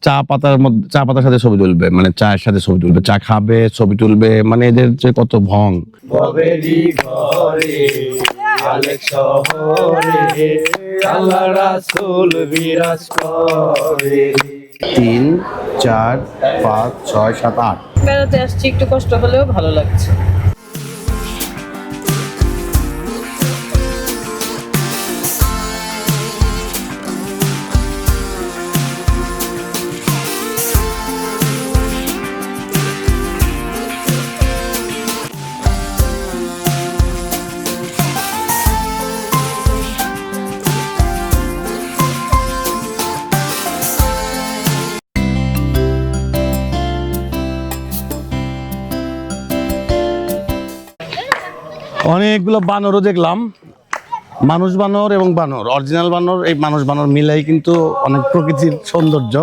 চা পাতার মধ্যে, চা পাতার সাথে ছবি তুলবে, মানে চায়ের সাথে ছবি তুলবে, চা খাবে ছবি তুলবে, মানে এদের যে কত ভং। ভবেরই ঘরে আলেক শহরে আল্লাহ রাসূল বিরাজ করে। 3 4 5 6 7 8। বেড়াতে আসছি, একটু কষ্ট হলেও ভালো লাগছে। অনেকগুলো বানরও দেখলাম, মানুষ বানর এবং বানর, অরিজিনাল বানর, এই মানুষ বানর মিলাই কিন্তু অনেক প্রকৃতির সৌন্দর্য।